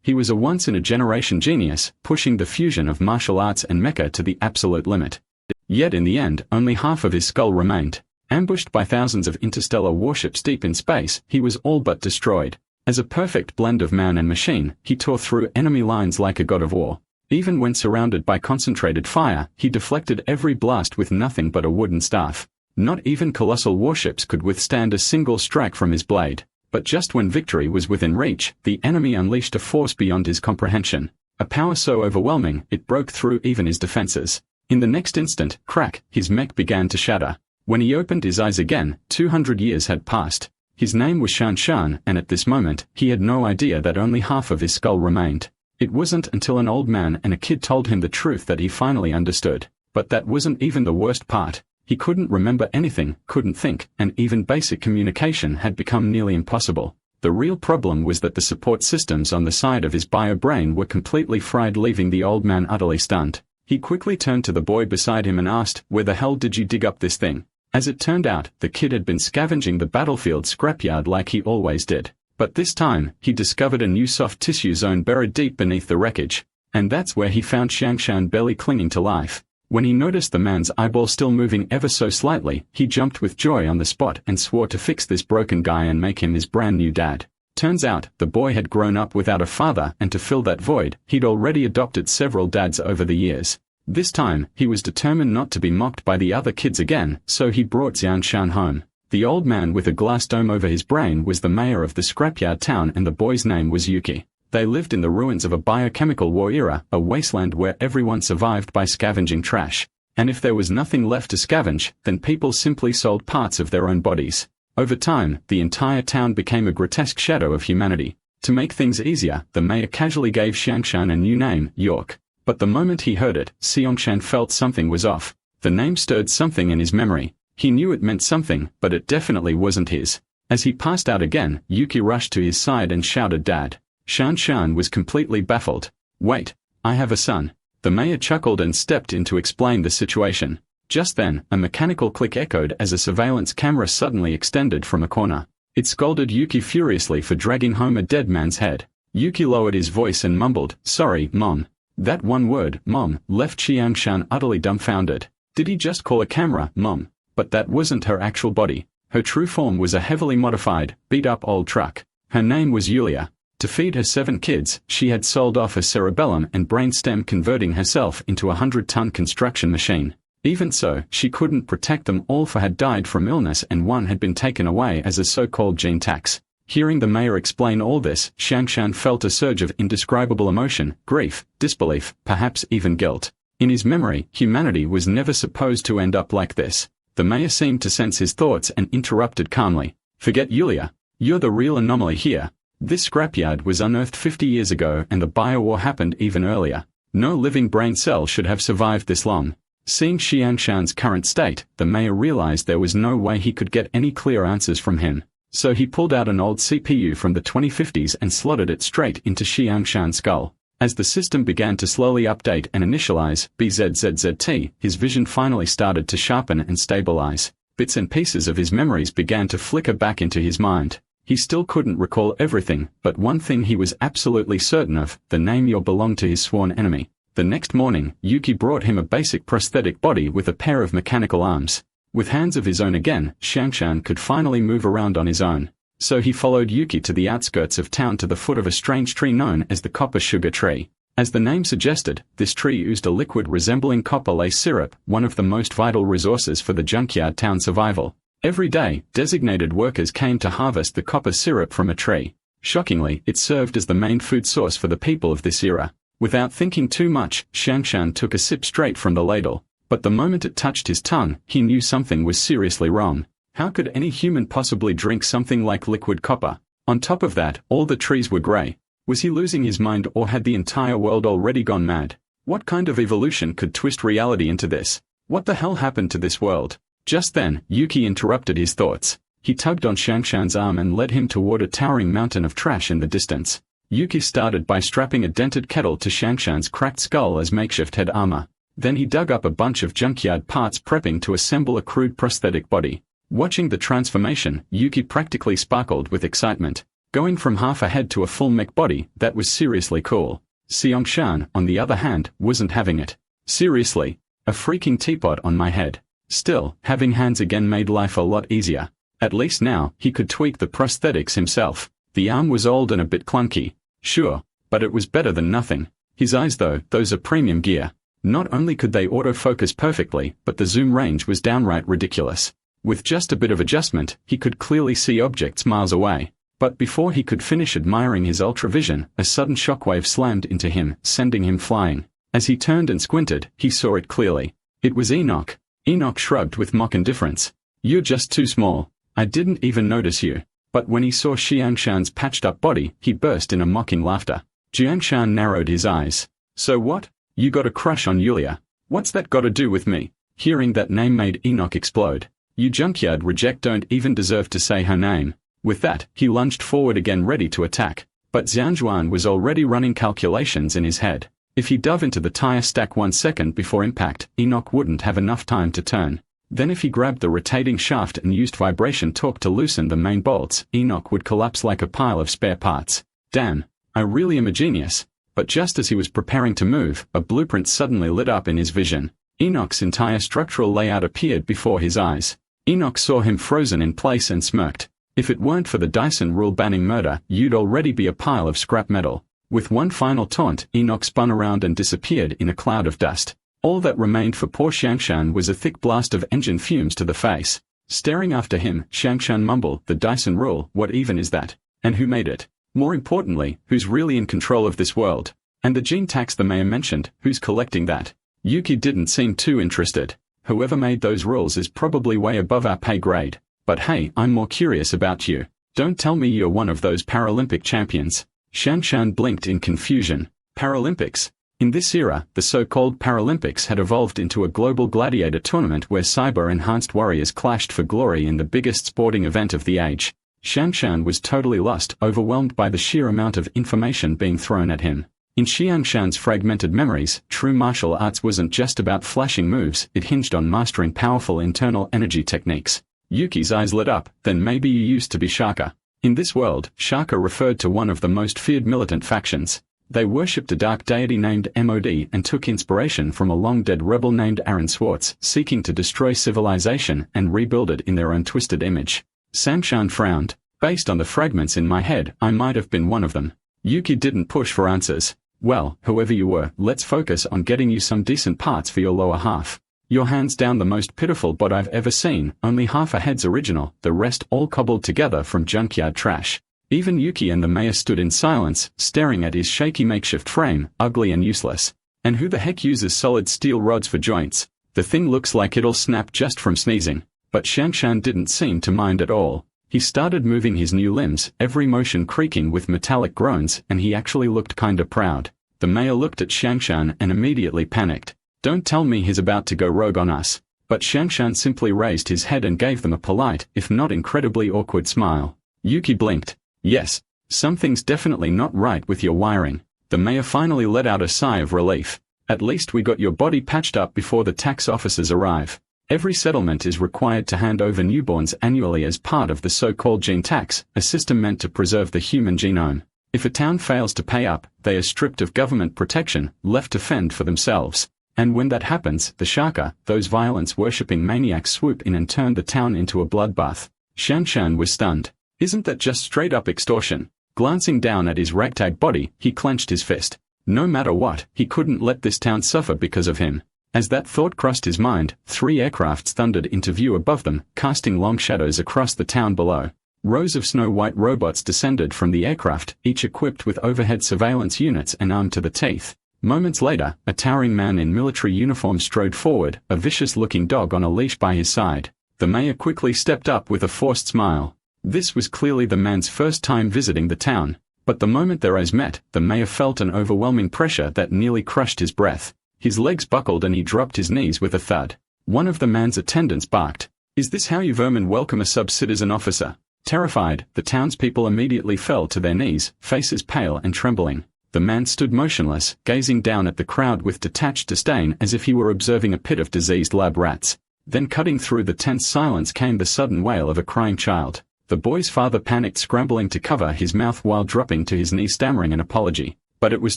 He was a once-in-a-generation genius, pushing the fusion of martial arts and mecha to the absolute limit. Yet in the end, only half of his skull remained. Ambushed by thousands of interstellar warships deep in space, he was all but destroyed. As a perfect blend of man and machine, he tore through enemy lines like a god of war. Even when surrounded by concentrated fire, he deflected every blast with nothing but a wooden staff. Not even colossal warships could withstand a single strike from his blade. But just when victory was within reach, the enemy unleashed a force beyond his comprehension. A power so overwhelming, it broke through even his defenses. In the next instant, crack, his mech began to shatter. When he opened his eyes again, 200 years had passed. His name was Shan, and at this moment, he had no idea that only half of his skull remained. It wasn't until an old man and a kid told him the truth that he finally understood. But that wasn't even the worst part. He couldn't remember anything, couldn't think, and even basic communication had become nearly impossible. The real problem was that the support systems on the side of his bio-brain were completely fried, leaving the old man utterly stunned. He quickly turned to the boy beside him and asked, "Where the hell did you dig up this thing?" As it turned out, the kid had been scavenging the battlefield scrapyard like he always did. But this time, he discovered a new soft tissue zone buried deep beneath the wreckage. And that's where he found Shanshan barely clinging to life. When he noticed the man's eyeball still moving ever so slightly, he jumped with joy on the spot and swore to fix this broken guy and make him his brand new dad. Turns out, the boy had grown up without a father, and to fill that void, he'd already adopted several dads over the years. This time, he was determined not to be mocked by the other kids again, so he brought Xianshan home. The old man with a glass dome over his brain was the mayor of the scrapyard town, and the boy's name was Yuki. They lived in the ruins of a biochemical war era, a wasteland where everyone survived by scavenging trash. And if there was nothing left to scavenge, then people simply sold parts of their own bodies. Over time, the entire town became a grotesque shadow of humanity. To make things easier, the mayor casually gave Xiangshan a new name, York. But the moment he heard it, Xiangshan felt something was off. The name stirred something in his memory. He knew it meant something, but it definitely wasn't his. As he passed out again, Yuki rushed to his side and shouted, "Dad." Shan was completely baffled. "Wait, I have a son." The mayor chuckled and stepped in to explain the situation. Just then, a mechanical click echoed as a surveillance camera suddenly extended from a corner. It scolded Yuki furiously for dragging home a dead man's head. Yuki lowered his voice and mumbled, "Sorry, Mom." That one word, Mom, left Xiangshan utterly dumbfounded. Did he just call a camera, Mom? But that wasn't her actual body. Her true form was a heavily modified, beat-up old truck. Her name was Yulia. To feed her 7 kids, she had sold off her cerebellum and brainstem, converting herself into a 100-ton construction machine. Even so, she couldn't protect them all, for had died from illness and one had been taken away as a so-called gene tax. Hearing the mayor explain all this, Xiangshan felt a surge of indescribable emotion, grief, disbelief, perhaps even guilt. In his memory, humanity was never supposed to end up like this. The mayor seemed to sense his thoughts and interrupted calmly. "Forget Yulia. You're the real anomaly here. This scrapyard was unearthed 50 years ago, and the biowar happened even earlier. No living brain cell should have survived this long." Seeing Xiangshan's current state, the mayor realized there was no way he could get any clear answers from him. So he pulled out an old CPU from the 2050s and slotted it straight into Xiangshan's skull. As the system began to slowly update and initialize, BZZZT, his vision finally started to sharpen and stabilize. Bits and pieces of his memories began to flicker back into his mind. He still couldn't recall everything, but one thing he was absolutely certain of: the name Yor belonged to his sworn enemy. The next morning, Yuki brought him a basic prosthetic body with a pair of mechanical arms. With hands of his own again, Xiangshan could finally move around on his own. So he followed Yuki to the outskirts of town to the foot of a strange tree known as the copper sugar tree. As the name suggested, this tree oozed a liquid resembling copper lace syrup, one of the most vital resources for the junkyard town survival. Every day, designated workers came to harvest the copper syrup from a tree. Shockingly, it served as the main food source for the people of this era. Without thinking too much, Xiangshan took a sip straight from the ladle. But the moment it touched his tongue, he knew something was seriously wrong. How could any human possibly drink something like liquid copper? On top of that, all the trees were grey. Was he losing his mind, or had the entire world already gone mad? What kind of evolution could twist reality into this? What the hell happened to this world? Just then, Yuki interrupted his thoughts. He tugged on Xiangshan's arm and led him toward a towering mountain of trash in the distance. Yuki started by strapping a dented kettle to Xiangshan's cracked skull as makeshift head armor. Then he dug up a bunch of junkyard parts, prepping to assemble a crude prosthetic body. Watching the transformation, Yuki practically sparkled with excitement. Going from half a head to a full mech body, that was seriously cool. Seongshan, on the other hand, wasn't having it. Seriously, a freaking teapot on my head. Still, having hands again made life a lot easier. At least now, he could tweak the prosthetics himself. The arm was old and a bit clunky. Sure, but it was better than nothing. His eyes though, those are premium gear. Not only could they autofocus perfectly, but the zoom range was downright ridiculous. With just a bit of adjustment, he could clearly see objects miles away. But before he could finish admiring his ultravision, a sudden shockwave slammed into him, sending him flying. As he turned and squinted, he saw it clearly. It was Enoch. Enoch shrugged with mock indifference. "You're just too small. I didn't even notice you." But when he saw Xiangshan's patched-up body, he burst in a mocking laughter. Xiangshan narrowed his eyes. "So what? You got a crush on Yulia? What's that got to do with me?" Hearing that name made Enoch explode. "You junkyard reject don't even deserve to say her name." With that, he lunged forward again ready to attack. But Xianzhuan was already running calculations in his head. If he dove into the tire stack 1 second before impact, Enoch wouldn't have enough time to turn. Then if he grabbed the rotating shaft and used vibration torque to loosen the main bolts, Enoch would collapse like a pile of spare parts. Damn, I really am a genius. But just as he was preparing to move, a blueprint suddenly lit up in his vision. Enoch's entire structural layout appeared before his eyes. Enoch saw him frozen in place and smirked. If it weren't for the Dyson rule banning murder, you'd already be a pile of scrap metal. With one final taunt, Enoch spun around and disappeared in a cloud of dust. All that remained for poor Xiangshan was a thick blast of engine fumes to the face. Staring after him, Xiangshan mumbled, "The Dyson rule, what even is that? And who made it? More importantly, who's really in control of this world? And the gene tax the mayor mentioned, who's collecting that?" Yuki didn't seem too interested. "Whoever made those rules is probably way above our pay grade. But hey, I'm more curious about you. Don't tell me you're one of those Paralympic champions." Xiangshan blinked in confusion. Paralympics? In this era, the so-called Paralympics had evolved into a global gladiator tournament where cyber-enhanced warriors clashed for glory in the biggest sporting event of the age. Xiangshan was totally lost, overwhelmed by the sheer amount of information being thrown at him. In Xiangshan's fragmented memories, true martial arts wasn't just about flashing moves, it hinged on mastering powerful internal energy techniques. Yuki's eyes lit up. "Then maybe you used to be Shaka." In this world, Shaka referred to one of the most feared militant factions. They worshipped a dark deity named Mod and took inspiration from a long-dead rebel named Aaron Swartz, seeking to destroy civilization and rebuild it in their own twisted image. Sangshan frowned. "Based on the fragments in my head, I might have been one of them." Yuki didn't push for answers. "Well, whoever you were, let's focus on getting you some decent parts for your lower half. You're hands down the most pitiful bot I've ever seen, only half a head's original, the rest all cobbled together from junkyard trash." Even Yuki and the mayor stood in silence, staring at his shaky makeshift frame, ugly and useless. "And who the heck uses solid steel rods for joints? The thing looks like it'll snap just from sneezing." But Xiangshan didn't seem to mind at all. He started moving his new limbs, every motion creaking with metallic groans, and he actually looked kinda proud. The mayor looked at Xiangshan and immediately panicked. "Don't tell me he's about to go rogue on us." But Xiangshan simply raised his head and gave them a polite, if not incredibly awkward smile. Yuki blinked. "Yes, something's definitely not right with your wiring." The mayor finally let out a sigh of relief. "At least we got your body patched up before the tax officers arrive. Every settlement is required to hand over newborns annually as part of the so-called gene tax, a system meant to preserve the human genome. If a town fails to pay up, they are stripped of government protection, left to fend for themselves. And when that happens, the Shaka, those violence-worshipping maniacs, swoop in and turn the town into a bloodbath." Xiangshan was stunned. "Isn't that just straight-up extortion?" Glancing down at his ragtag body, he clenched his fist. No matter what, he couldn't let this town suffer because of him. As that thought crossed his mind, 3 aircrafts thundered into view above them, casting long shadows across the town below. Rows of snow-white robots descended from the aircraft, each equipped with overhead surveillance units and armed to the teeth. Moments later, a towering man in military uniform strode forward, a vicious-looking dog on a leash by his side. The mayor quickly stepped up with a forced smile. This was clearly the man's first time visiting the town. But the moment their eyes met, the mayor felt an overwhelming pressure that nearly crushed his breath. His legs buckled and he dropped his knees with a thud. One of the man's attendants barked, "Is this how you vermin welcome a sub-citizen officer?" Terrified, the townspeople immediately fell to their knees, faces pale and trembling. The man stood motionless, gazing down at the crowd with detached disdain as if he were observing a pit of diseased lab rats. Then cutting through the tense silence came the sudden wail of a crying child. The boy's father panicked, scrambling to cover his mouth while dropping to his knees, stammering an apology. But it was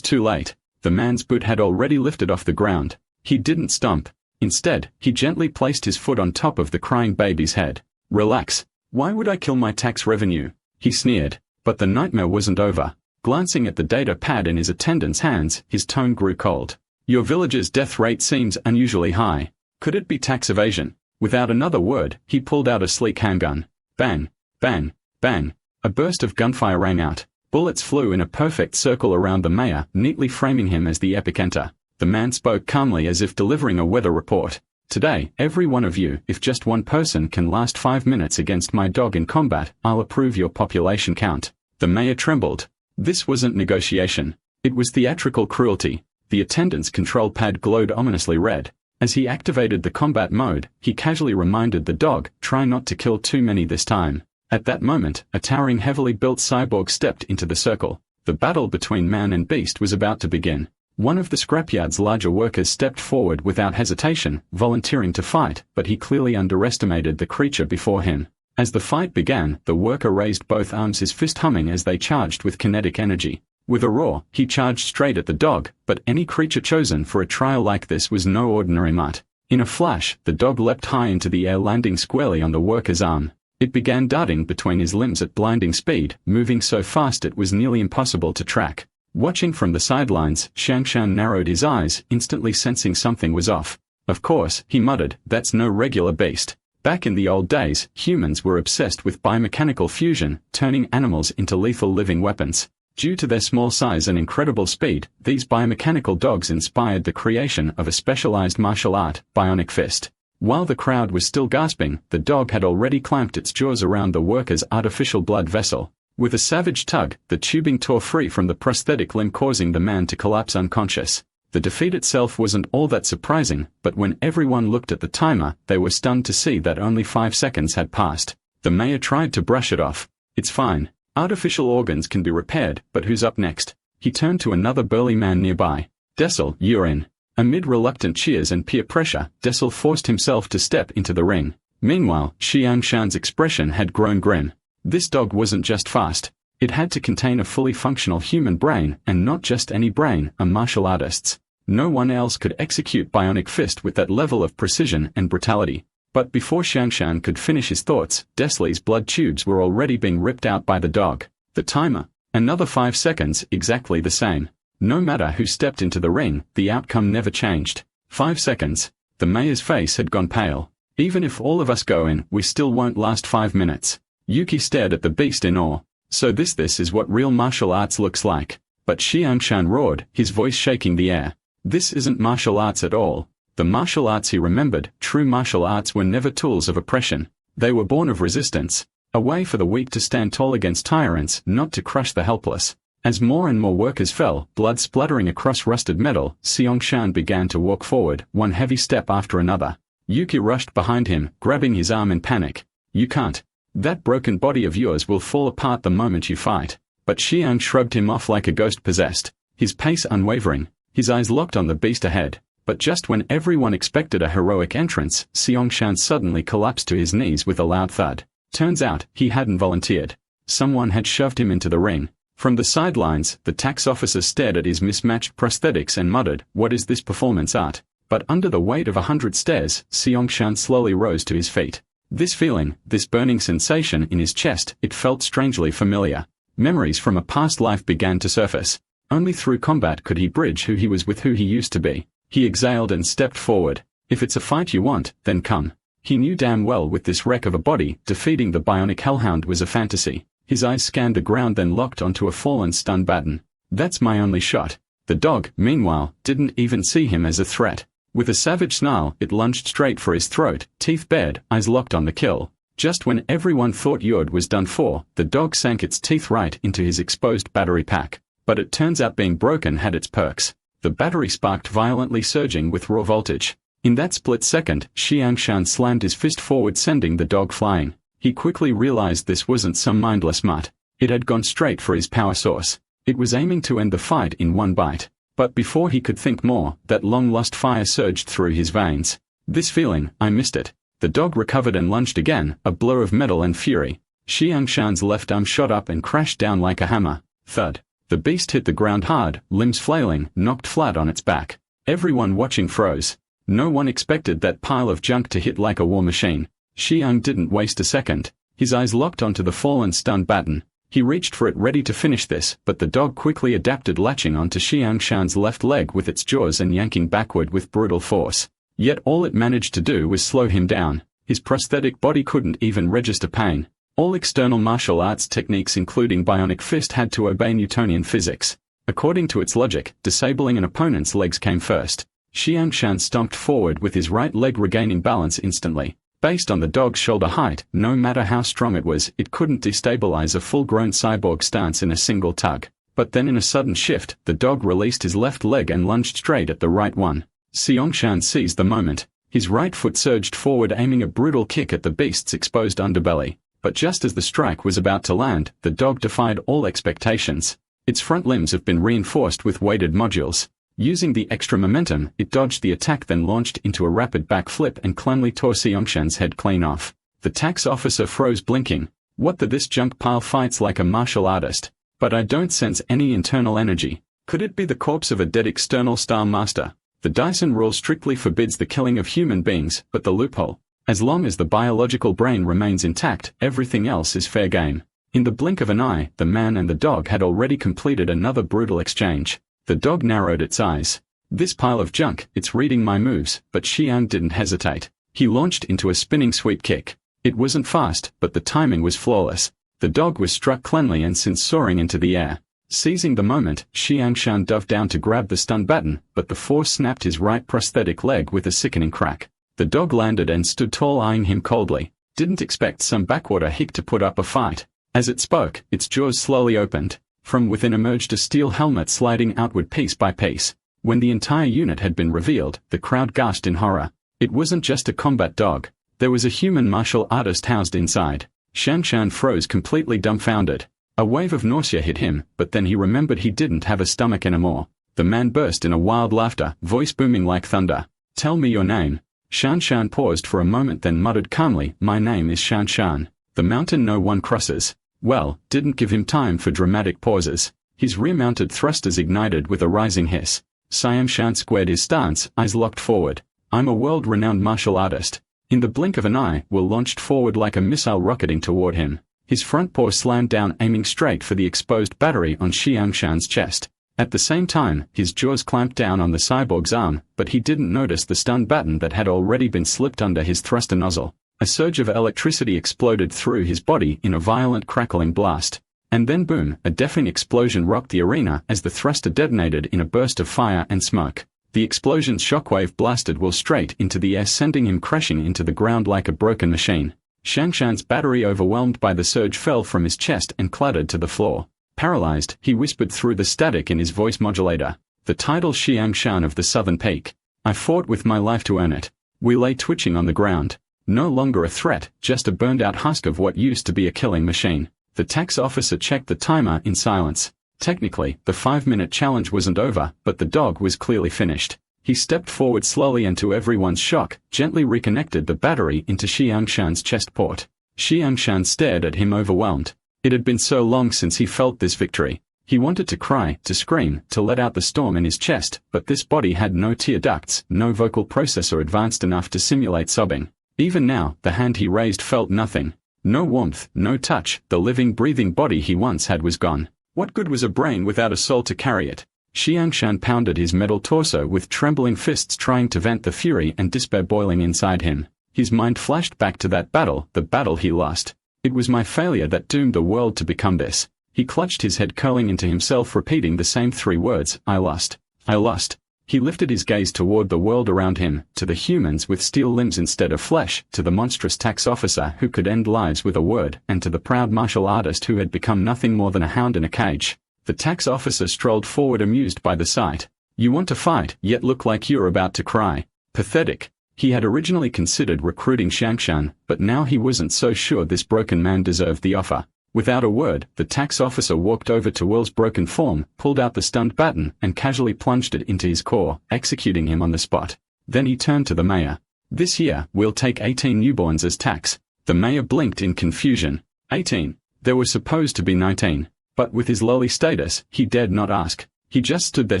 too late. The man's boot had already lifted off the ground. He didn't stomp. Instead, he gently placed his foot on top of the crying baby's head. "Relax. Why would I kill my tax revenue?" he sneered. But the nightmare wasn't over. Glancing at the data pad in his attendant's hands, his tone grew cold. "Your village's death rate seems unusually high. Could it be tax evasion?" Without another word, he pulled out a sleek handgun. Bang, bang, bang. A burst of gunfire rang out. Bullets flew in a perfect circle around the mayor, neatly framing him as the epicenter. The man spoke calmly, as if delivering a weather report. "Today, every one of you, if just one person can last 5 minutes against my dog in combat, I'll approve your population count." The mayor trembled. This wasn't negotiation. It was theatrical cruelty. The attendant's control pad glowed ominously red. As he activated the combat mode, he casually reminded the dog, "Try not to kill too many this time." At that moment, a towering, heavily built cyborg stepped into the circle. The battle between man and beast was about to begin. One of the scrapyard's larger workers stepped forward without hesitation, volunteering to fight, but he clearly underestimated the creature before him. As the fight began, the worker raised both arms, his fist humming as they charged with kinetic energy. With a roar, he charged straight at the dog, but any creature chosen for a trial like this was no ordinary mutt. In a flash, the dog leapt high into the air, landing squarely on the worker's arm. It began darting between his limbs at blinding speed, moving so fast it was nearly impossible to track. Watching from the sidelines, Shangshan narrowed his eyes, instantly sensing something was off. "Of course," he muttered, "that's no regular beast. Back in the old days, humans were obsessed with biomechanical fusion, turning animals into lethal living weapons. Due to their small size and incredible speed, these biomechanical dogs inspired the creation of a specialized martial art, Bionic Fist." While the crowd was still gasping, the dog had already clamped its jaws around the worker's artificial blood vessel. With a savage tug, the tubing tore free from the prosthetic limb, causing the man to collapse unconscious. The defeat itself wasn't all that surprising, but when everyone looked at the timer, they were stunned to see that only 5 seconds had passed. The mayor tried to brush it off. "It's fine. Artificial organs can be repaired, but who's up next?" He turned to another burly man nearby. "Dessel, you're in." Amid reluctant cheers and peer pressure, Dessel forced himself to step into the ring. Meanwhile, Xiangshan's expression had grown grim. This dog wasn't just fast. It had to contain a fully functional human brain, and not just any brain, a martial artist's. No one else could execute Bionic Fist with that level of precision and brutality. But before Xiangshan could finish his thoughts, Desley's blood tubes were already being ripped out by the dog. The timer. Another 5 seconds, exactly the same. No matter who stepped into the ring, the outcome never changed. 5 seconds. The mayor's face had gone pale. "Even if all of us go in, we still won't last 5 minutes. Yuki stared at the beast in awe. "So this is what real martial arts looks like." But Xiangshan roared, his voice shaking the air. "This isn't martial arts at all." The martial arts he remembered, true martial arts, were never tools of oppression. They were born of resistance. A way for the weak to stand tall against tyrants, not to crush the helpless. As more and more workers fell, blood splattering across rusted metal, Xiangshan began to walk forward, one heavy step after another. Yuki rushed behind him, grabbing his arm in panic. "You can't. That broken body of yours will fall apart the moment you fight." But Xiang shrugged him off like a ghost possessed, his pace unwavering, his eyes locked on the beast ahead. But just when everyone expected a heroic entrance, Xiangshan suddenly collapsed to his knees with a loud thud. Turns out, he hadn't volunteered. Someone had shoved him into the ring. From the sidelines, the tax officer stared at his mismatched prosthetics and muttered, "What is this performance art?" But under the weight of 100 stares, Xiangshan slowly rose to his feet. This feeling, this burning sensation in his chest, it felt strangely familiar. Memories from a past life began to surface. Only through combat could he bridge who he was with who he used to be. He exhaled and stepped forward. "If it's a fight you want, then come." He knew damn well with this wreck of a body, defeating the bionic hellhound was a fantasy. His eyes scanned the ground, then locked onto a fallen stun baton. "That's my only shot." The dog, meanwhile, didn't even see him as a threat. With a savage snarl, it lunged straight for his throat, teeth bared, eyes locked on the kill. Just when everyone thought Yod was done for, the dog sank its teeth right into his exposed battery pack. But it turns out being broken had its perks. The battery sparked violently, surging with raw voltage. In that split second, Xiangshan slammed his fist forward, sending the dog flying. He quickly realized this wasn't some mindless mutt. It had gone straight for his power source. It was aiming to end the fight in one bite. But before he could think more, that long-lost fire surged through his veins. This feeling, I missed it. The dog recovered and lunged again, a blur of metal and fury. Xiangshan's left arm shot up and crashed down like a hammer. Thud. The beast hit the ground hard, limbs flailing, knocked flat on its back. Everyone watching froze. No one expected that pile of junk to hit like a war machine. Xiang didn't waste a second. His eyes locked onto the fallen stunned baton. He reached for it ready to finish this, but the dog quickly adapted, latching onto Xiangshan's left leg with its jaws and yanking backward with brutal force. Yet all it managed to do was slow him down. His prosthetic body couldn't even register pain. All external martial arts techniques including bionic fist had to obey Newtonian physics. According to its logic, disabling an opponent's legs came first. Xiangshan stomped forward with his right leg regaining balance instantly. Based on the dog's shoulder height, no matter how strong it was, it couldn't destabilize a full-grown cyborg stance in a single tug. But then in a sudden shift, the dog released his left leg and lunged straight at the right one. Xiangshan seized the moment. His right foot surged forward, aiming a brutal kick at the beast's exposed underbelly. But just as the strike was about to land, the dog defied all expectations. Its front limbs have been reinforced with weighted modules. Using the extra momentum, it dodged the attack, then launched into a rapid backflip and cleanly tore Xiangshan's head clean off. The tax officer froze, blinking. What this junk pile fights like a martial artist. But I don't sense any internal energy. Could it be the corpse of a dead external style master? The Dyson rule strictly forbids the killing of human beings, but the loophole. As long as the biological brain remains intact, everything else is fair game. In the blink of an eye, the man and the dog had already completed another brutal exchange. The dog narrowed its eyes. This pile of junk, it's reading my moves, but Xiang didn't hesitate. He launched into a spinning sweep kick. It wasn't fast, but the timing was flawless. The dog was struck cleanly and sent soaring into the air. Seizing the moment, Xiangshan dove down to grab the stun baton, but the force snapped his right prosthetic leg with a sickening crack. The dog landed and stood tall, eyeing him coldly. Didn't expect some backwater hick to put up a fight. As it spoke, its jaws slowly opened. From within emerged a steel helmet, sliding outward piece by piece. When the entire unit had been revealed, the crowd gasped in horror. It wasn't just a combat dog. There was a human martial artist housed inside. Xiangshan froze, completely dumbfounded. A wave of nausea hit him, but then he remembered he didn't have a stomach anymore. The man burst in a wild laughter, voice booming like thunder. Tell me your name. Xiangshan paused for a moment, then muttered calmly, my name is Xiangshan. The mountain no one crosses. Well, didn't give him time for dramatic pauses. His rear-mounted thrusters ignited with a rising hiss. Xiangshan squared his stance, eyes locked forward. I'm a world-renowned martial artist. In the blink of an eye, Will launched forward like a missile, rocketing toward him. His front paw slammed down, aiming straight for the exposed battery on Xiangshan's chest. At the same time, his jaws clamped down on the cyborg's arm, but he didn't notice the stun baton that had already been slipped under his thruster nozzle. A surge of electricity exploded through his body in a violent crackling blast. And then boom, a deafening explosion rocked the arena as the thruster detonated in a burst of fire and smoke. The explosion's shockwave blasted Will straight into the air, sending him crashing into the ground like a broken machine. Xiangshan's battery, overwhelmed by the surge, fell from his chest and clattered to the floor. Paralyzed, he whispered through the static in his voice modulator. The title Xiangshan of the Southern Peak. I fought with my life to earn it. We lay twitching on the ground. No longer a threat, just a burned-out husk of what used to be a killing machine. The tax officer checked the timer in silence. Technically, the 5-minute challenge wasn't over, but the dog was clearly finished. He stepped forward slowly and, to everyone's shock, gently reconnected the battery into Xiangshan's chest port. Xiangshan stared at him, overwhelmed. It had been so long since he felt this victory. He wanted to cry, to scream, to let out the storm in his chest, but this body had no tear ducts, no vocal processor advanced enough to simulate sobbing. Even now, the hand he raised felt nothing. No warmth, no touch. The living, breathing body he once had was gone. What good was a brain without a soul to carry it? Xiangshan pounded his metal torso with trembling fists, trying to vent the fury and despair boiling inside him. His mind flashed back to that battle, the battle he lost. It was my failure that doomed the world to become this. He clutched his head, curling into himself, repeating the same 3 words, I lost. I lost. He lifted his gaze toward the world around him, to the humans with steel limbs instead of flesh, to the monstrous tax officer who could end lives with a word, and to the proud martial artist who had become nothing more than a hound in a cage. The tax officer strolled forward, amused by the sight. You want to fight, yet look like you're about to cry. Pathetic. He had originally considered recruiting Xiangshan, but now he wasn't so sure this broken man deserved the offer. Without a word, the tax officer walked over to Will's broken form, pulled out the stunned baton, and casually plunged it into his core, executing him on the spot. Then he turned to the mayor. This year, we'll take 18 newborns as tax. The mayor blinked in confusion. 18. There were supposed to be 19. But with his lowly status, he dared not ask. He just stood there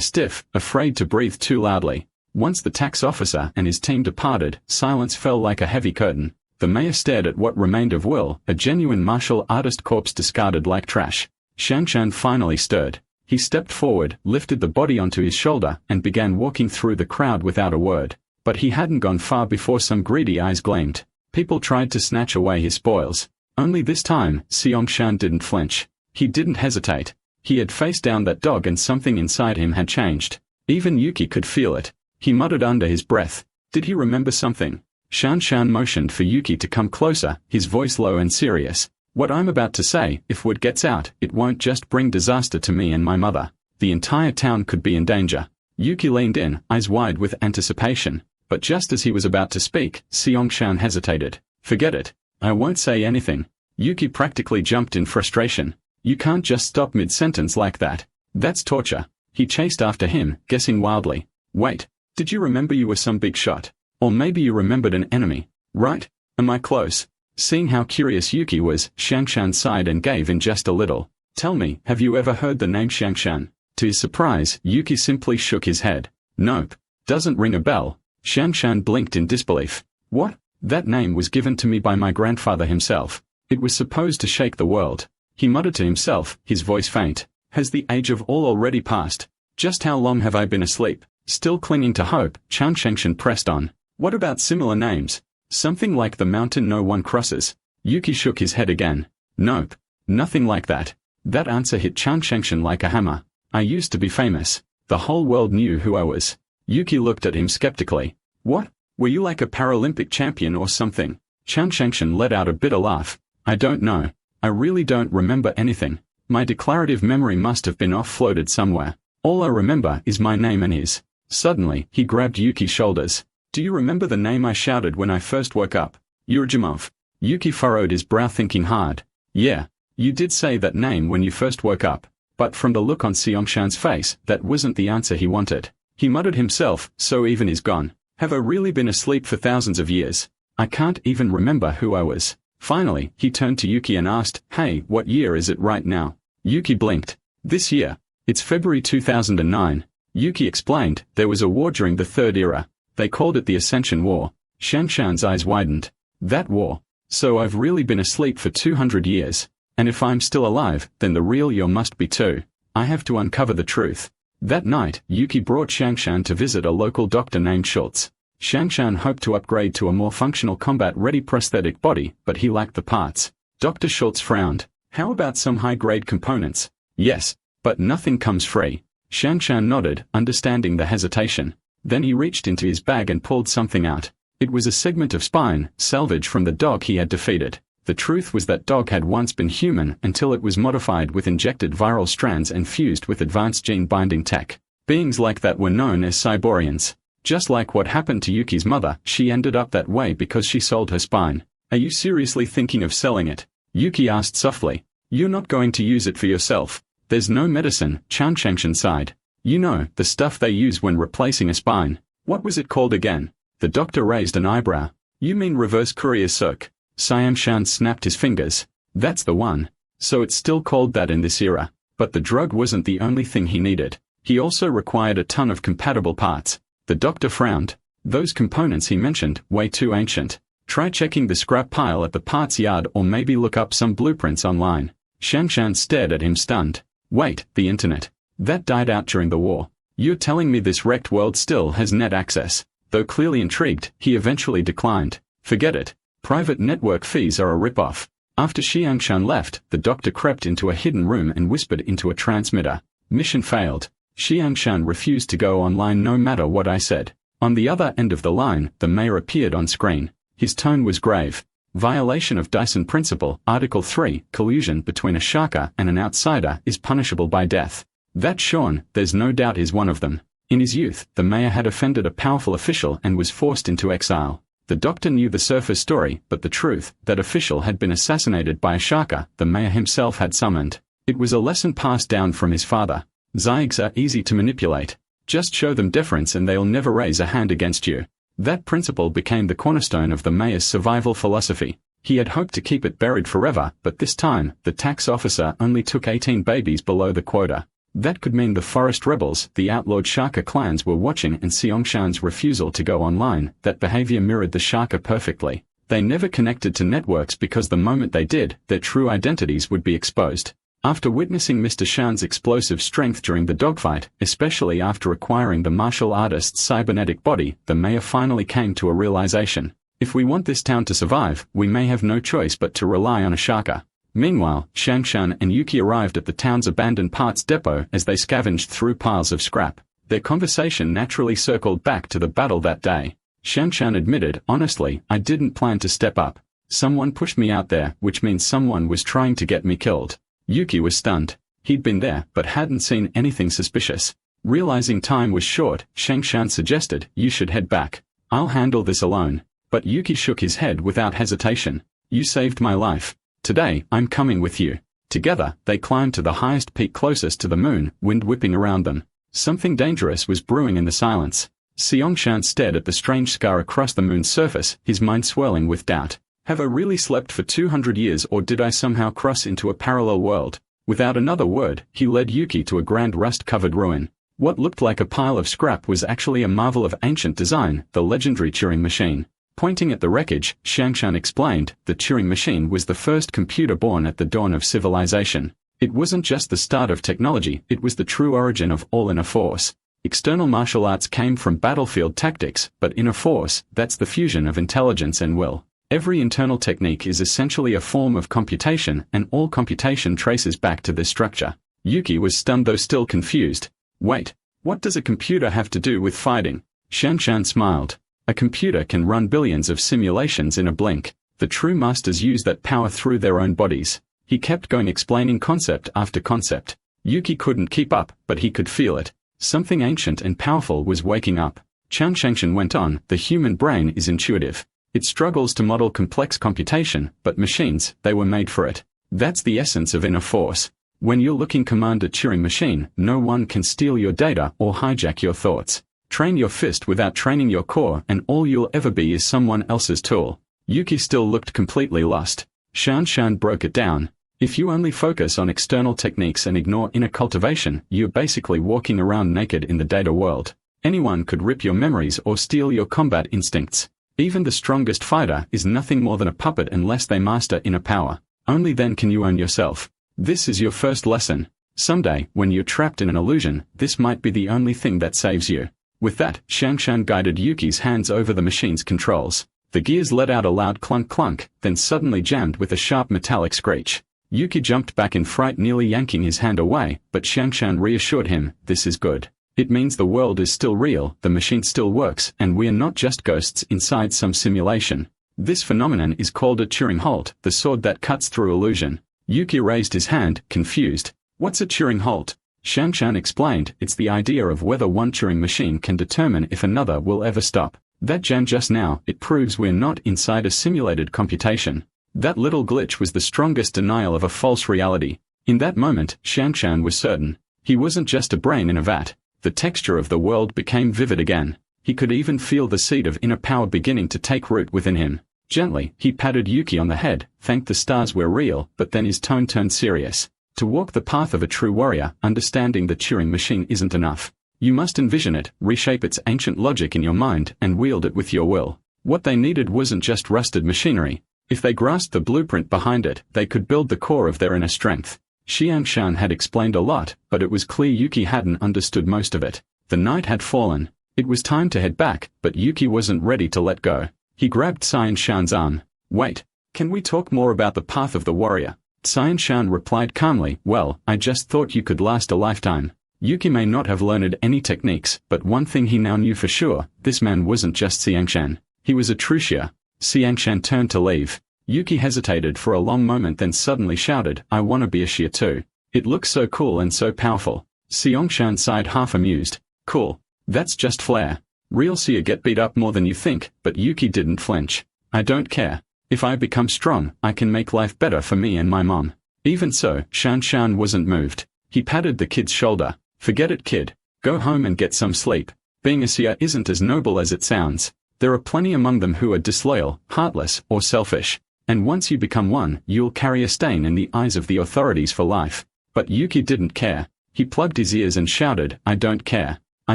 stiff, afraid to breathe too loudly. Once the tax officer and his team departed, silence fell like a heavy curtain. The mayor stared at what remained of Will, a genuine martial artist corpse discarded like trash. Shanshan finally stirred. He stepped forward, lifted the body onto his shoulder, and began walking through the crowd without a word. But he hadn't gone far before some greedy eyes gleamed. People tried to snatch away his spoils. Only this time, Seongshan didn't flinch. He didn't hesitate. He had faced down that dog and something inside him had changed. Even Yuki could feel it. He muttered under his breath. Did he remember something? Shanshan motioned for Yuki to come closer, his voice low and serious. What I'm about to say, if word gets out, it won't just bring disaster to me and my mother. The entire town could be in danger. Yuki leaned in, eyes wide with anticipation. But just as he was about to speak, Seongshan hesitated. Forget it. I won't say anything. Yuki practically jumped in frustration. You can't just stop mid-sentence like that. That's torture. He chased after him, guessing wildly. Wait. Did you remember you were some big shot? Or maybe you remembered an enemy, right? Am I close? Seeing how curious Yuki was, Shanshan sighed and gave in just a little. Tell me, have you ever heard the name Shanshan? To his surprise, Yuki simply shook his head. Nope. Doesn't ring a bell. Shanshan blinked in disbelief. What? That name was given to me by my grandfather himself. It was supposed to shake the world. He muttered to himself, his voice faint. Has the age of all already passed? Just how long have I been asleep? Still clinging to hope, Shanshan pressed on. What about similar names? Something like the mountain no one crosses. Yuki shook his head again. Nope. Nothing like that. That answer hit Shanshan like a hammer. I used to be famous. The whole world knew who I was. Yuki looked at him skeptically. What? Were you like a Paralympic champion or something? Shanshan let out a bitter laugh. I don't know. I really don't remember anything. My declarative memory must have been offloaded somewhere. All I remember is my name and his. Suddenly, he grabbed Yuki's shoulders. Do you remember the name I shouted when I first woke up? Yurjimov. Yuki furrowed his brow thinking hard. Yeah, you did say that name when you first woke up. But from the look on Seongshan's face, that wasn't the answer he wanted. He muttered himself, so even is gone. Have I really been asleep for thousands of years? I can't even remember who I was. Finally, he turned to Yuki and asked, Hey, what year is it right now? Yuki blinked. This year. It's February 2009. Yuki explained, there was a war during the Third Era. They called it the Ascension War. Shanshan's eyes widened. That war. So I've really been asleep for 200 years. And if I'm still alive, then the real you must be too. I have to uncover the truth. That night, Yuki brought Shanshan to visit a local doctor named Schultz. Shanshan hoped to upgrade to a more functional combat-ready prosthetic body, but he lacked the parts. Dr. Schultz frowned. How about some high-grade components? Yes, but nothing comes free. Shanshan nodded, understanding the hesitation. Then he reached into his bag and pulled something out. It was a segment of spine, salvage from the dog he had defeated. The truth was that dog had once been human until it was modified with injected viral strands and fused with advanced gene-binding tech. Beings like that were known as Cyborians. Just like what happened to Yuki's mother, she ended up that way because she sold her spine. Are you seriously thinking of selling it? Yuki asked softly. You're not going to use it for yourself. There's no medicine, Shanshan sighed. You know, the stuff they use when replacing a spine. What was it called again? The doctor raised an eyebrow. You mean reverse courier circ? Shanshan snapped his fingers. That's the one. So it's still called that in this era. But the drug wasn't the only thing he needed. He also required a ton of compatible parts. The doctor frowned. Those components he mentioned, way too ancient. Try checking the scrap pile at the parts yard or maybe look up some blueprints online. Shanshan stared at him stunned. Wait, the internet. That died out during the war. You're telling me this wrecked world still has net access? Though clearly intrigued, he eventually declined. Forget it. Private network fees are a rip-off. After Xiangshan left, the doctor crept into a hidden room and whispered into a transmitter. Mission failed. Xiangshan refused to go online no matter what I said. On the other end of the line, the mayor appeared on screen. His tone was grave. Violation of Dyson Principle, Article 3, collusion between a Shaka and an outsider is punishable by death. That Sean, there's no doubt is one of them. In his youth, the mayor had offended a powerful official and was forced into exile. The doctor knew the surface story, but the truth, that official had been assassinated by a Shaka the mayor himself had summoned. It was a lesson passed down from his father. Zaigs are easy to manipulate. Just show them deference and they'll never raise a hand against you. That principle became the cornerstone of the mayor's survival philosophy. He had hoped to keep it buried forever, but this time, the tax officer only took 18 babies below the quota. That could mean the forest rebels, the outlawed Shaka clans were watching, and Seongshan's refusal to go online. That behavior mirrored the Shaka perfectly. They never connected to networks because the moment they did, their true identities would be exposed. After witnessing Mr. Shan's explosive strength during the dogfight, especially after acquiring the martial artist's cybernetic body, the mayor finally came to a realization. If we want this town to survive, we may have no choice but to rely on a Shaka. Meanwhile, Shangshan and Yuki arrived at the town's abandoned parts depot as they scavenged through piles of scrap. Their conversation naturally circled back to the battle that day. Shangshan admitted, honestly, I didn't plan to step up. Someone pushed me out there, which means someone was trying to get me killed. Yuki was stunned. He'd been there, but hadn't seen anything suspicious. Realizing time was short, Shangshan suggested, you should head back. I'll handle this alone. But Yuki shook his head without hesitation. You saved my life. Today, I'm coming with you. Together, they climbed to the highest peak closest to the moon, wind whipping around them. Something dangerous was brewing in the silence. Seongshan stared at the strange scar across the moon's surface, his mind swirling with doubt. Have I really slept for 200 years, or did I somehow cross into a parallel world? Without another word, he led Yuki to a grand rust-covered ruin. What looked like a pile of scrap was actually a marvel of ancient design, the legendary Turing machine. Pointing at the wreckage, Shangshan explained, the Turing machine was the first computer born at the dawn of civilization. It wasn't just the start of technology, it was the true origin of all inner force. External martial arts came from battlefield tactics, but inner force, that's the fusion of intelligence and will. Every internal technique is essentially a form of computation, and all computation traces back to this structure. Yuki was stunned though still confused. Wait, what does a computer have to do with fighting? Shangshan smiled. A computer can run billions of simulations in a blink. The true masters use that power through their own bodies. He kept going explaining concept after concept. Yuki couldn't keep up, but he could feel it. Something ancient and powerful was waking up. Shangshan went on, the human brain is intuitive. It struggles to model complex computation, but machines, they were made for it. That's the essence of inner force. When you're looking command a Turing machine, no one can steal your data or hijack your thoughts. Train your fist without training your core, and all you'll ever be is someone else's tool. Yuki still looked completely lost. Shangshan broke it down. If you only focus on external techniques and ignore inner cultivation, you're basically walking around naked in the data world. Anyone could rip your memories or steal your combat instincts. Even the strongest fighter is nothing more than a puppet unless they master inner power. Only then can you own yourself. This is your first lesson. Someday, when you're trapped in an illusion, this might be the only thing that saves you. With that, Shangshan guided Yuki's hands over the machine's controls. The gears let out a loud clunk-clunk, then suddenly jammed with a sharp metallic screech. Yuki jumped back in fright, nearly yanking his hand away, but Shangshan reassured him, this is good. It means the world is still real, the machine still works, and we are not just ghosts inside some simulation. This phenomenon is called a Turing Halt, the sword that cuts through illusion. Yuki raised his hand, confused. What's a Turing Halt? Shangshan explained, it's the idea of whether one Turing machine can determine if another will ever stop. That jam just now, it proves we're not inside a simulated computation. That little glitch was the strongest denial of a false reality. In that moment, Shangshan was certain. He wasn't just a brain in a vat. The texture of the world became vivid again. He could even feel the seed of inner power beginning to take root within him. Gently, he patted Yuki on the head, thanked the stars were real, but then his tone turned serious. To walk the path of a true warrior, understanding the Turing machine isn't enough. You must envision it, reshape its ancient logic in your mind, and wield it with your will. What they needed wasn't just rusted machinery. If they grasped the blueprint behind it, they could build the core of their inner strength. Shangshan had explained a lot, but it was clear Yuki hadn't understood most of it. The night had fallen. It was time to head back, but Yuki wasn't ready to let go. He grabbed Shangshan's arm. Wait, can we talk more about the path of the warrior? Shangshan replied calmly, well, I just thought you could last a lifetime. Yuki may not have learned any techniques, but one thing he now knew for sure, this man wasn't just Shangshan. He was a true Shia. Shangshan turned to leave. Yuki hesitated for a long moment, then suddenly shouted, I wanna be a Shia too. It looks so cool and so powerful. Shangshan sighed, half amused. Cool. That's just flair. Real Shia get beat up more than you think, but Yuki didn't flinch. I don't care. If I become strong, I can make life better for me and my mom. Even so, Shangshan wasn't moved. He patted the kid's shoulder. Forget it, kid. Go home and get some sleep. Being a Shia isn't as noble as it sounds. There are plenty among them who are disloyal, heartless, or selfish. And once you become one, you'll carry a stain in the eyes of the authorities for life. But Yuki didn't care. He plugged his ears and shouted, "I don't care. I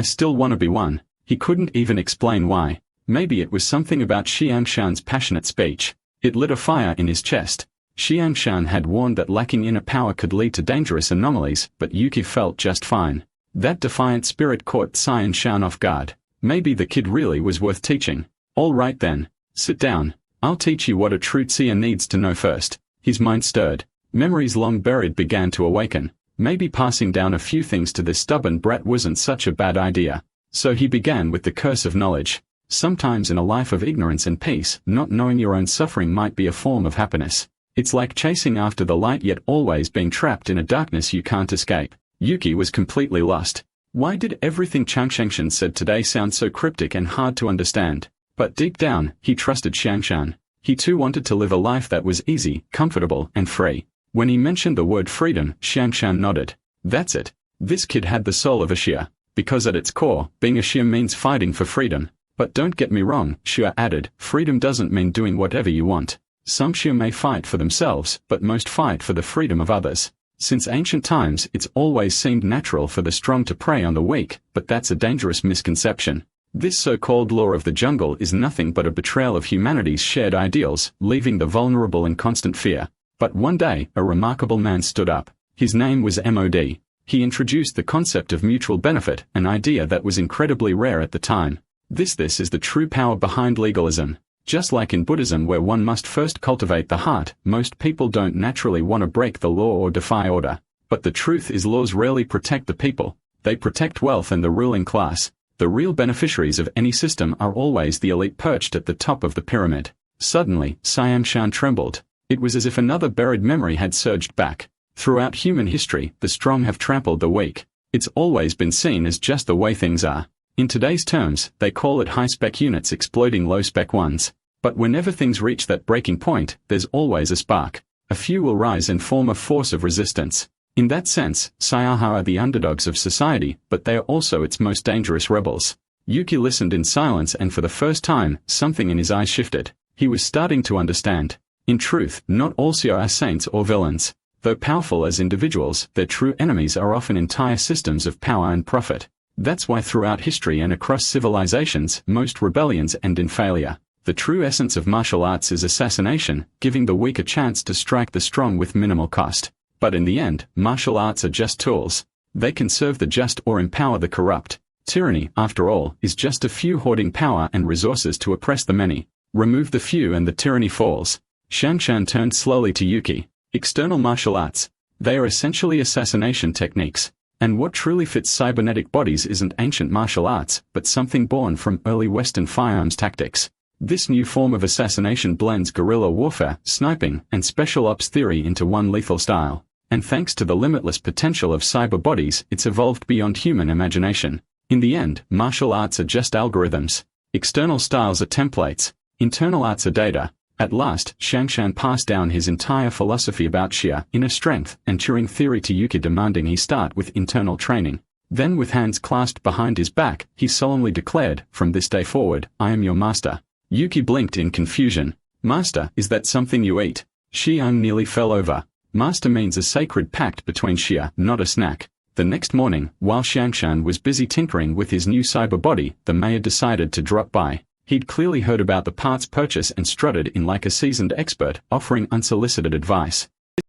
still want to be one." He couldn't even explain why. Maybe it was something about Xiangshan's passionate speech. It lit a fire in his chest. Xiangshan had warned that lacking inner power could lead to dangerous anomalies, but Yuki felt just fine. That defiant spirit caught Xiangshan off guard. Maybe the kid really was worth teaching. All right then. Sit down. I'll teach you what a true seer needs to know first. His mind stirred. Memories long buried began to awaken. Maybe passing down a few things to this stubborn brat wasn't such a bad idea. So he began with the curse of knowledge. Sometimes in a life of ignorance and peace, not knowing your own suffering might be a form of happiness. It's like chasing after the light yet always being trapped in a darkness you can't escape. Yuki was completely lost. Why did everything Xiangshan said today sound so cryptic and hard to understand? But deep down, he trusted Xiangshan. He too wanted to live a life that was easy, comfortable, and free. When he mentioned the word freedom, Xiangshan nodded. That's it. This kid had the soul of a Shia. Because at its core, being a Shia means fighting for freedom. But don't get me wrong, Shia added, freedom doesn't mean doing whatever you want. Some Shia may fight for themselves, but most fight for the freedom of others. Since ancient times, it's always seemed natural for the strong to prey on the weak, but that's a dangerous misconception. This so-called law of the jungle is nothing but a betrayal of humanity's shared ideals, leaving the vulnerable in constant fear. But one day, a remarkable man stood up. His name was MOD. He introduced the concept of mutual benefit, an idea that was incredibly rare at the time. This is the true power behind legalism. Just like in Buddhism where one must first cultivate the heart, most people don't naturally want to break the law or defy order. But the truth is laws rarely protect the people. They protect wealth and the ruling class. The real beneficiaries of any system are always the elite perched at the top of the pyramid. Suddenly, Xiangshan trembled. It was as if another buried memory had surged back. Throughout human history, the strong have trampled the weak. It's always been seen as just the way things are. In today's terms, they call it high-spec units exploiting low-spec ones. But whenever things reach that breaking point, there's always a spark. A few will rise and form a force of resistance. In that sense, Xia are the underdogs of society, but they are also its most dangerous rebels. Yuki listened in silence and for the first time, something in his eyes shifted. He was starting to understand. In truth, not all Xia are saints or villains. Though powerful as individuals, their true enemies are often entire systems of power and profit. That's why throughout history and across civilizations, most rebellions end in failure. The true essence of martial arts is assassination, giving the weak a chance to strike the strong with minimal cost. But in the end, martial arts are just tools. They can serve the just or empower the corrupt. Tyranny, after all, is just a few hoarding power and resources to oppress the many. Remove the few and the tyranny falls. Xiangshan turned slowly to Yuki. External martial arts. They are essentially assassination techniques. And what truly fits cybernetic bodies isn't ancient martial arts, but something born from early Western firearms tactics. This new form of assassination blends guerrilla warfare, sniping, and special ops theory into one lethal style. And thanks to the limitless potential of cyber bodies, it's evolved beyond human imagination. In the end, martial arts are just algorithms. External styles are templates. Internal arts are data. At last, Xiangshan passed down his entire philosophy about Shia, inner strength, and Turing theory to Yuki, demanding he start with internal training. Then with hands clasped behind his back, he solemnly declared, "From this day forward, I am your master." Yuki blinked in confusion. "Master, is that something you eat?" Xiang nearly fell over. Master means a sacred pact between Shia, not a snack. The next morning, while Xiangshan was busy tinkering with his new cyber body, the mayor decided to drop by. He'd clearly heard about the parts purchase and strutted in like a seasoned expert, offering unsolicited advice.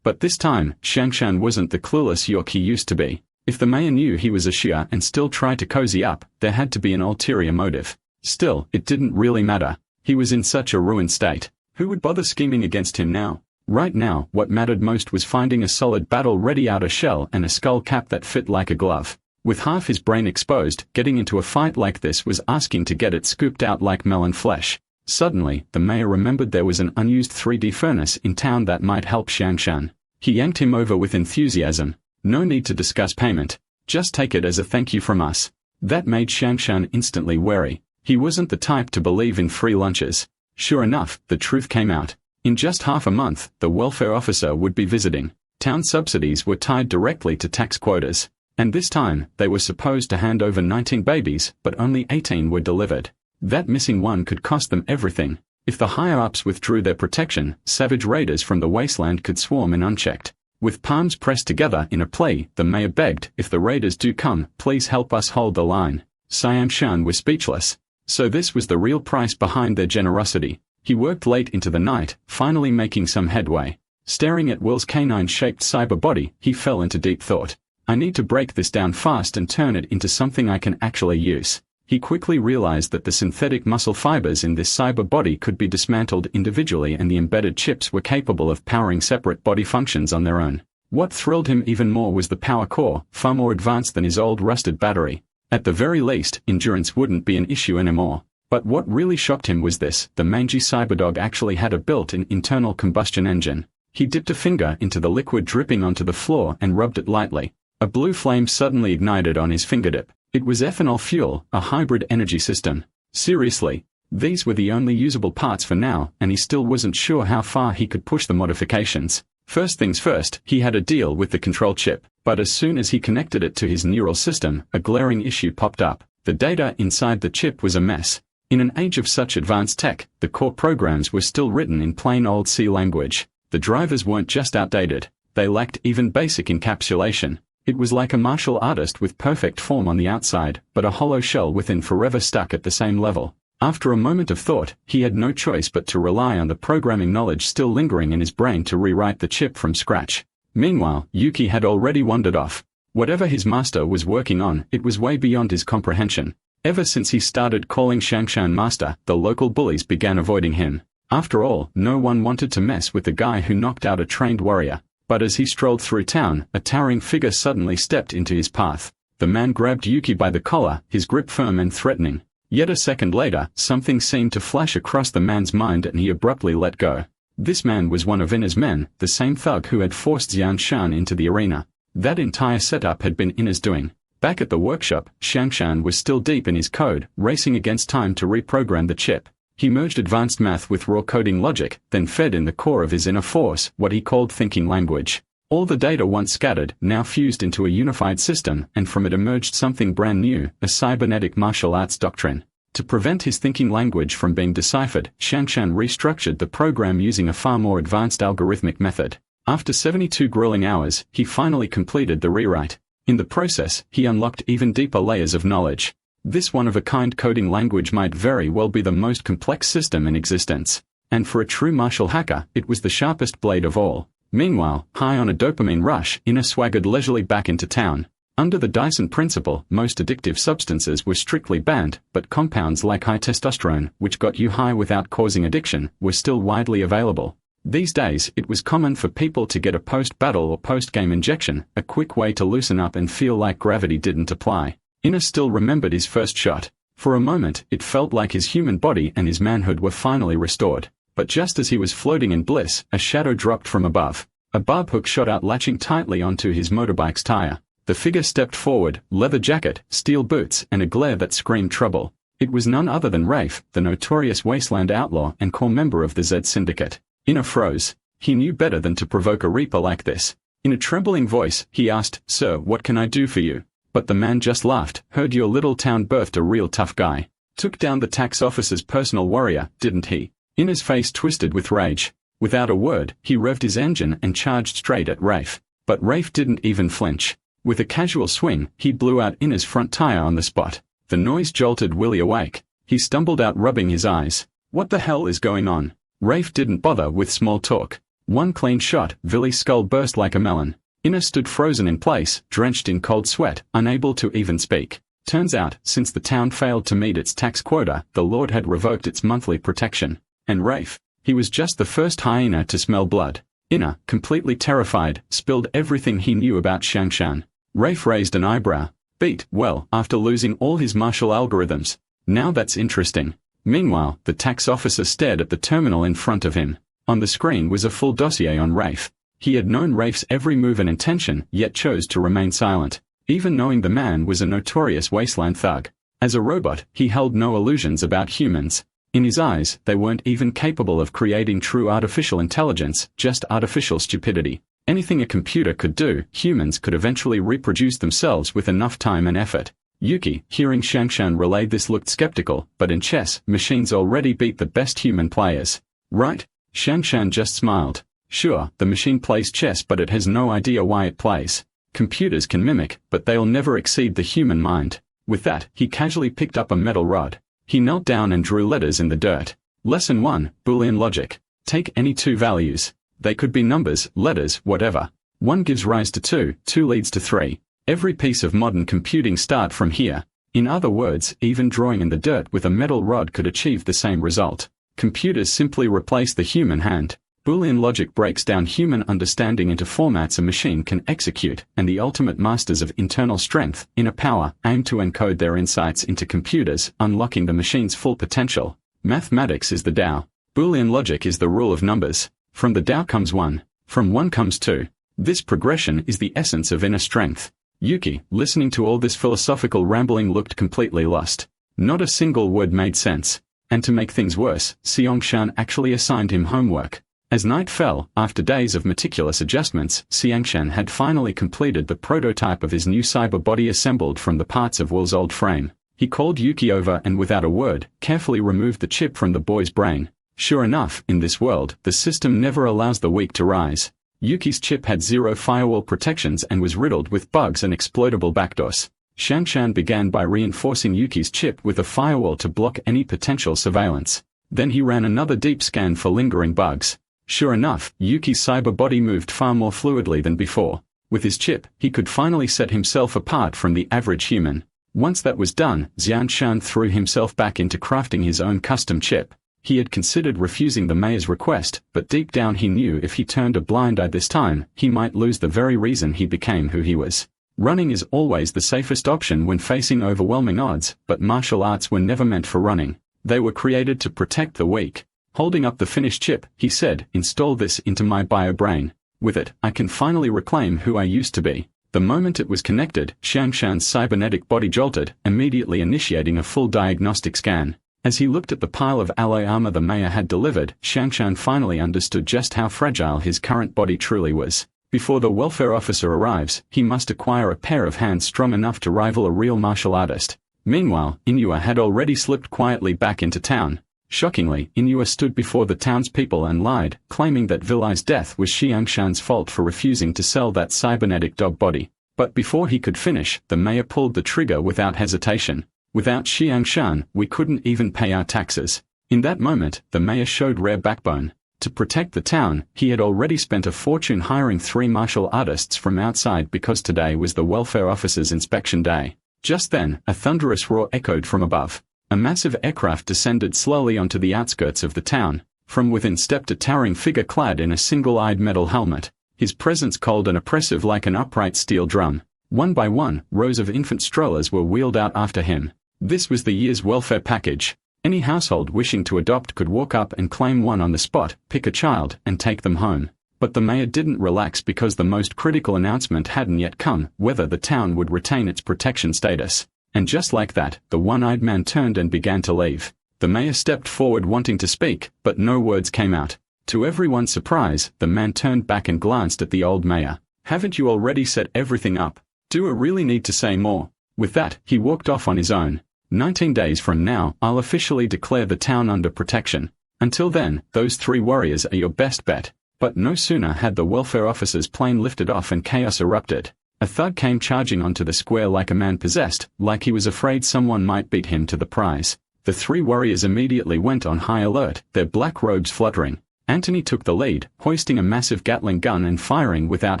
But this time, Xiangshan wasn't the clueless york he used to be. If the mayor knew he was a Shia and still tried to cozy up, there had to be an ulterior motive. Still, it didn't really matter. He was in such a ruined state. Who would bother scheming against him now? Right now, what mattered most was finding a solid battle-ready outer shell and a skull cap that fit like a glove. With half his brain exposed, getting into a fight like this was asking to get it scooped out like melon flesh. Suddenly, the mayor remembered there was an unused 3D furnace in town that might help Xiangshan. He yanked him over with enthusiasm. "No need to discuss payment. Just take it as a thank you from us." That made Xiangshan instantly wary. He wasn't the type to believe in free lunches. Sure enough, the truth came out. In just half a month, the welfare officer would be visiting. Town subsidies were tied directly to tax quotas. And this time, they were supposed to hand over 19 babies, but only 18 were delivered. That missing one could cost them everything. If the higher-ups withdrew their protection, savage raiders from the wasteland could swarm in unchecked. With palms pressed together in a plea, the mayor begged, "If the raiders do come, please help us hold the line." Siam Shan was speechless. So this was the real price behind their generosity. He worked late into the night, finally making some headway. Staring at Will's canine-shaped cyber body, he fell into deep thought. I need to break this down fast and turn it into something I can actually use. He quickly realized that the synthetic muscle fibers in this cyber body could be dismantled individually and the embedded chips were capable of powering separate body functions on their own. What thrilled him even more was the power core, far more advanced than his old rusted battery. At the very least, endurance wouldn't be an issue anymore. But what really shocked him was this: the mangy cyberdog actually had a built-in internal combustion engine. He dipped a finger into the liquid dripping onto the floor and rubbed it lightly. A blue flame suddenly ignited on his fingertip. It was ethanol fuel, a hybrid energy system. Seriously, these were the only usable parts for now, and he still wasn't sure how far he could push the modifications. First things first, he had a deal with the control chip, but as soon as he connected it to his neural system, a glaring issue popped up. The data inside the chip was a mess. In an age of such advanced tech, the core programs were still written in plain old C language. The drivers weren't just outdated, they lacked even basic encapsulation. It was like a martial artist with perfect form on the outside, but a hollow shell within forever stuck at the same level. After a moment of thought, he had no choice but to rely on the programming knowledge still lingering in his brain to rewrite the chip from scratch. Meanwhile, Yuki had already wandered off. Whatever his master was working on, it was way beyond his comprehension. Ever since he started calling Shangshan master, the local bullies began avoiding him. After all, no one wanted to mess with the guy who knocked out a trained warrior. But as he strolled through town, a towering figure suddenly stepped into his path. The man grabbed Yuki by the collar, his grip firm and threatening. Yet a second later, something seemed to flash across the man's mind and he abruptly let go. This man was one of Ina's men, the same thug who had forced Xian Shan into the arena. That entire setup had been Ina's doing. Back at the workshop, Shangshan was still deep in his code, racing against time to reprogram the chip. He merged advanced math with raw coding logic, then fed in the core of his inner force what he called thinking language. All the data once scattered, now fused into a unified system, and from it emerged something brand new, a cybernetic martial arts doctrine. To prevent his thinking language from being deciphered, Shangshan restructured the program using a far more advanced algorithmic method. After 72 grueling hours, he finally completed the rewrite. In the process, he unlocked even deeper layers of knowledge. This one-of-a-kind coding language might very well be the most complex system in existence. And for a true martial hacker, it was the sharpest blade of all. Meanwhile, high on a dopamine rush, Ina swaggered leisurely back into town. Under the Dyson principle, most addictive substances were strictly banned, but compounds like high testosterone, which got you high without causing addiction, were still widely available. These days, it was common for people to get a post-battle or post-game injection, a quick way to loosen up and feel like gravity didn't apply. Ina still remembered his first shot. For a moment, it felt like his human body and his manhood were finally restored. But just as he was floating in bliss, a shadow dropped from above. A barb hook shot out, latching tightly onto his motorbike's tire. The figure stepped forward, leather jacket, steel boots, and a glare that screamed trouble. It was none other than Rafe, the notorious wasteland outlaw and core member of the Z Syndicate. Ina froze. He knew better than to provoke a reaper like this. In a trembling voice, he asked, "Sir, what can I do for you?" But the man just laughed. "Heard your little town birthed a real tough guy. Took down the tax officer's personal warrior, didn't he?" Ina's face twisted with rage. Without a word, he revved his engine and charged straight at Rafe. But Rafe didn't even flinch. With a casual swing, he blew out Ina's front tire on the spot. The noise jolted Willie awake. He stumbled out, rubbing his eyes. "What the hell is going on?" Rafe didn't bother with small talk. One clean shot, Willie's skull burst like a melon. Ina stood frozen in place, drenched in cold sweat, unable to even speak. Turns out, since the town failed to meet its tax quota, the Lord had revoked its monthly protection. And Rafe, he was just the first hyena to smell blood. Ina, completely terrified, spilled everything he knew about Shangshan. Rafe raised an eyebrow. "Beat, well, after losing all his martial algorithms. Now that's interesting." Meanwhile, the tax officer stared at the terminal in front of him. On the screen was a full dossier on Rafe. He had known Rafe's every move and intention, yet chose to remain silent, even knowing the man was a notorious wasteland thug. As a robot, he held no illusions about humans. In his eyes, they weren't even capable of creating true artificial intelligence, just artificial stupidity. Anything a computer could do, humans could eventually reproduce themselves with enough time and effort. Yuki, hearing Shanshan relay this, looked skeptical, but in chess, machines already beat the best human players. Right? Shanshan just smiled. Sure, the machine plays chess, but it has no idea why it plays. Computers can mimic, but they'll never exceed the human mind. With that, he casually picked up a metal rod. He knelt down and drew letters in the dirt. Lesson 1, Boolean logic. Take any two values. They could be numbers, letters, whatever. 1 gives rise to 2, 2 leads to 3. Every piece of modern computing start from here. In other words, even drawing in the dirt with a metal rod could achieve the same result. Computers simply replace the human hand. Boolean logic breaks down human understanding into formats a machine can execute, and the ultimate masters of internal strength, inner power, aim to encode their insights into computers, unlocking the machine's full potential. Mathematics is the Tao. Boolean logic is the rule of numbers. From the Tao comes 1. From 1 comes 2. This progression is the essence of inner strength. Yuki, listening to all this philosophical rambling, looked completely lost. Not a single word made sense. And to make things worse, Xiangshan actually assigned him homework. As night fell, after days of meticulous adjustments, Xiangshan had finally completed the prototype of his new cyber body assembled from the parts of Will's old frame. He called Yuki over and without a word, carefully removed the chip from the boy's brain. Sure enough, in this world, the system never allows the weak to rise. Yuki's chip had 0 firewall protections and was riddled with bugs and exploitable backdoors. Shanshan began by reinforcing Yuki's chip with a firewall to block any potential surveillance. Then he ran another deep scan for lingering bugs. Sure enough, Yuki's cyber body moved far more fluidly than before. With his chip, he could finally set himself apart from the average human. Once that was done, Xianshan threw himself back into crafting his own custom chip. He had considered refusing the mayor's request, but deep down he knew if he turned a blind eye this time, he might lose the very reason he became who he was. Running is always the safest option when facing overwhelming odds, but martial arts were never meant for running. They were created to protect the weak. Holding up the finished chip, he said, "Install this into my bio-brain. With it, I can finally reclaim who I used to be." The moment it was connected, Shanshan's cybernetic body jolted, immediately initiating a full diagnostic scan. As he looked at the pile of alloy armor the mayor had delivered, Shanshan finally understood just how fragile his current body truly was. Before the welfare officer arrives, he must acquire a pair of hands strong enough to rival a real martial artist. Meanwhile, Inua had already slipped quietly back into town. Shockingly, Inua stood before the townspeople and lied, claiming that Vilai's death was Xiangshan's fault for refusing to sell that cybernetic dog body. But before he could finish, the mayor pulled the trigger without hesitation. "Without Xiangshan, we couldn't even pay our taxes." In that moment, the mayor showed rare backbone. To protect the town, he had already spent a fortune hiring 3 martial artists from outside because today was the welfare officer's inspection day. Just then, a thunderous roar echoed from above. A massive aircraft descended slowly onto the outskirts of the town. From within stepped a towering figure clad in a single-eyed metal helmet. His presence cold and oppressive like an upright steel drum. One by one, rows of infant strollers were wheeled out after him. This was the year's welfare package. Any household wishing to adopt could walk up and claim one on the spot, pick a child, and take them home. But the mayor didn't relax because the most critical announcement hadn't yet come, whether the town would retain its protection status. And just like that, the one-eyed man turned and began to leave. The mayor stepped forward wanting to speak, but no words came out. To everyone's surprise, the man turned back and glanced at the old mayor. "Haven't you already set everything up? Do I really need to say more?" With that, he walked off on his own. 19 days from now, I'll officially declare the town under protection. Until then, those 3 warriors are your best bet. But no sooner had the welfare officer's plane lifted off and chaos erupted. A thug came charging onto the square like a man possessed, like he was afraid someone might beat him to the prize. The 3 warriors immediately went on high alert, their black robes fluttering. Anthony took the lead, hoisting a massive Gatling gun and firing without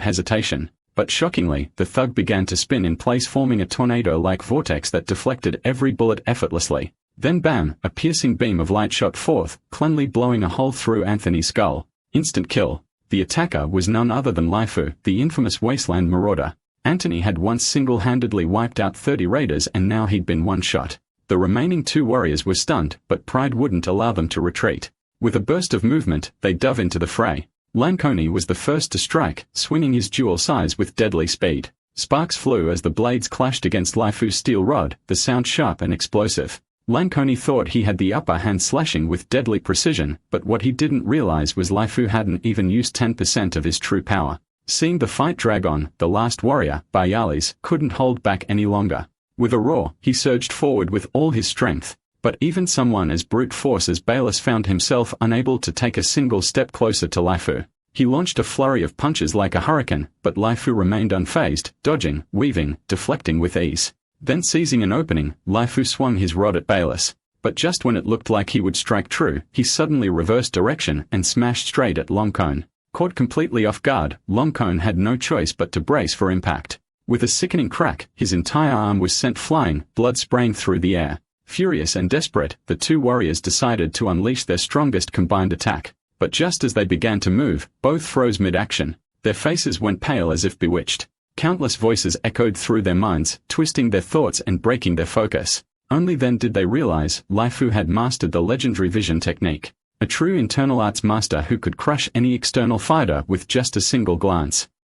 hesitation. But shockingly, the thug began to spin in place, forming a tornado-like vortex that deflected every bullet effortlessly. Then bam, a piercing beam of light shot forth, cleanly blowing a hole through Anthony's skull. Instant kill. The attacker was none other than Laifu, the infamous wasteland marauder. Anthony had once single-handedly wiped out 30 raiders and now he'd been one-shot. The remaining 2 warriors were stunned, but pride wouldn't allow them to retreat. With a burst of movement, they dove into the fray. Lanconi was the first to strike, swinging his dual size with deadly speed. Sparks flew as the blades clashed against Laifu's steel rod, the sound sharp and explosive. Lanconi thought he had the upper hand, slashing with deadly precision, but what he didn't realize was Laifu hadn't even used 10% of his true power. Seeing the fight drag on, the last warrior, Bayalis, couldn't hold back any longer. With a roar, he surged forward with all his strength, but even someone as brute force as Bayless found himself unable to take a single step closer to Laifu. He launched a flurry of punches like a hurricane, but Laifu remained unfazed, dodging, weaving, deflecting with ease. Then seizing an opening, Laifu swung his rod at Bayless. But just when it looked like he would strike true, he suddenly reversed direction and smashed straight at Longcone. Caught completely off guard, Longcone had no choice but to brace for impact. With a sickening crack, his entire arm was sent flying, blood spraying through the air. Furious and desperate, the two warriors decided to unleash their strongest combined attack. But just as they began to move, both froze mid-action. Their faces went pale as if bewitched. Countless voices echoed through their minds, twisting their thoughts and breaking their focus. Only then did they realize Laifu had mastered the legendary vision technique. A true internal arts master who could crush any external fighter with just a single glance.